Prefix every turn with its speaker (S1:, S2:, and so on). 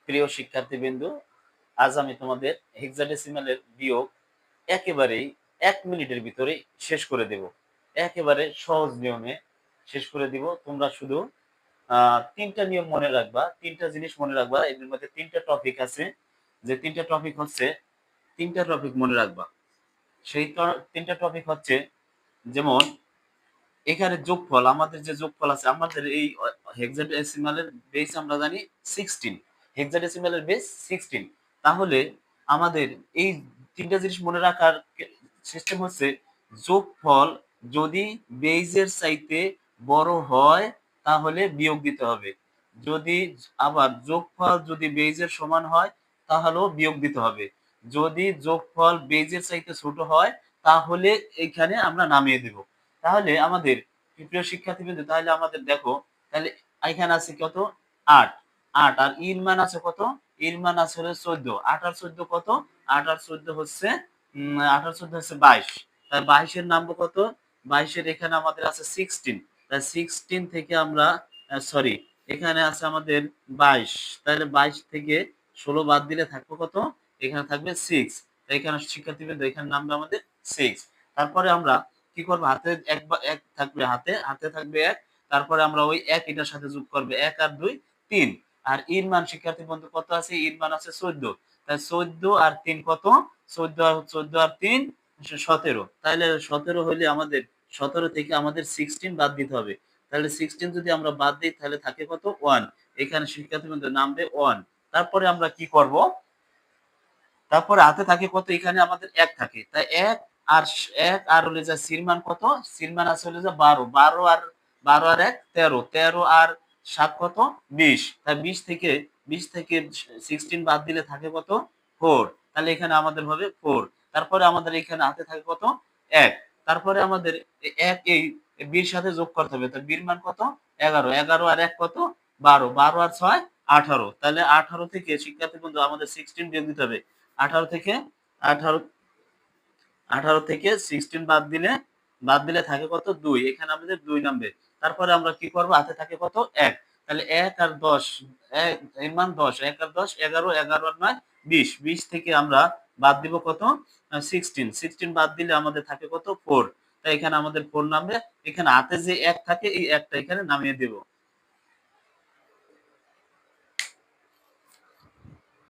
S1: প্রিয় শিক্ষার্থীবৃন্দ, আজ আমি তোমাদের হেক্সাডেসিমালের বিয়োগ একেবারেই ১ মিনিটের ভিতরেই শেষ করে দেব। একেবারে সহজ নিয়মে শেষ করে দিব। তোমরা শুধু ৩ টা নিয়ম মনে রাখবা, ৩ টা জিনিস মনে রাখবা। এদের মধ্যে ৩ টা টপিক আছে। যে ৩ টা টপিক হচ্ছে ৩ টা টপিক মনে রাখবা। সেই ৩ টা টপিক হচ্ছে যেমন এখানে যোগফল, আমাদের যে যোগফল আছে, আমাদের এই হেক্সাডেসিমালের বেস আমরা জানি 16। হেক্সাডেসিমালের বেস 16। তাহলে আমাদের এই ৩ টা জিনিস মনে রাখার সিস্টেম হচ্ছে যোগফল যদি বেইজের চাইতে বড় হয় তাহলে বিয়োগ দিতে হবে। যদি আবার যোগফল যদি বেইজের সমান হয় তাহলেও বিয়োগ দিতে হবে। যদি যোগফল বেইজের চাইতে ছোট হয় তাহলে এখানে আমরা নামিয়ে দেব। তাহলে আমাদের প্রিয় শিক্ষার্থীবৃন্দ, তাহলে আমাদের দেখো, তাহলে এখানে আছে কত? ৮। ৮ আর ইর মান আছে কত? ইর মান আছে হলো ১৪। ৮ আর ১৪ কত? ৮ আর ১৪ হচ্ছে ৮ আর ১৪ হচ্ছে ২২। তাই ২২ এর নামবো কত? ২২ এর এখানে আমাদের আছে 16। তাই 16 থেকে আমরা সরি, এখানে আছে আমাদের ২২। তাহলে ২২ থেকে ১৬ বাদ দিলে থাকবে কত? এখানে থাকবে 6। তাই এখানে শিক্ষার্থীবৃন্দ এখানে নামবে আমাদের 6। তারপরে আমরা কি করব? হাতে এক থাকবে, হাতে থাকবে ১। তারপরে আমরা ওই ১ এটার সাথে যোগ করব। ১ আর ২ ৩। আর ইর মান শিক্ষার্থী বন্ধু কত আছে? ইর মান আছে ১৪। তাই ১৪ আর ৩ কত? ১৪ আর ৩ ১৭। তাহলে ১৭ হলে আমাদের ১৭ থেকে আমাদের 16 বাদ দিতে হবে। তাহলে 16 যদি আমরা বাদ দিই তাহলে থাকে কত? 1। এখানে শিক্ষার্থী বন্ধু নামবে 1। তারপরে আমরা কি করব? তারপরে হাতে থাকে কত? এখানে আমাদের ১ থাকে। তাই ১ আর ১ আর হলে যা সির মান কত? সির মান আছে হলে যে ১২। ১২ আর ১ ১৩। ১৩ আর ৭ কত? ২০। তাই ২০ থেকে 16 বাদ দিলে থাকে কত? 4। তাহলে এখানে আমাদের হবে 4। তারপরে আমাদের এখানে হাতে থাকে কত? ১। তারপরে আমাদের ১ এই ২০ সাথে যোগ করতে হবে। তাই ২০ মান কত? ১১। ১১ আর ১ কত? ১২। ১২ আর ৬ ১৮। তাহলে ১৮ থেকে শিক্ষার্থী বন্ধু আমাদের 16 বিয়োগ দিতে হবে। ১৮ থেকে ১৮ ১৮ থেকে 16 বাদ দিলে থাকে কত? ২। এখানে আমাদের ২ নামবে। তারপরে আমরা কি করব? হাতে থাকে কত? ১। তাহলে ১ আর ১০, এর মান ১০। ১ আর ১০ ১১, ১১ আর ৯ ২০। ২০ থেকে আমরা বাদ দিব কত? 16। 16 বাদ দিলে আমাদের থাকে কত? 4। তাই এখানে আমাদের 4 নামবে। এখানে হাতে যে ১ থাকে এই ১ টা এখানে নামিয়ে দেব।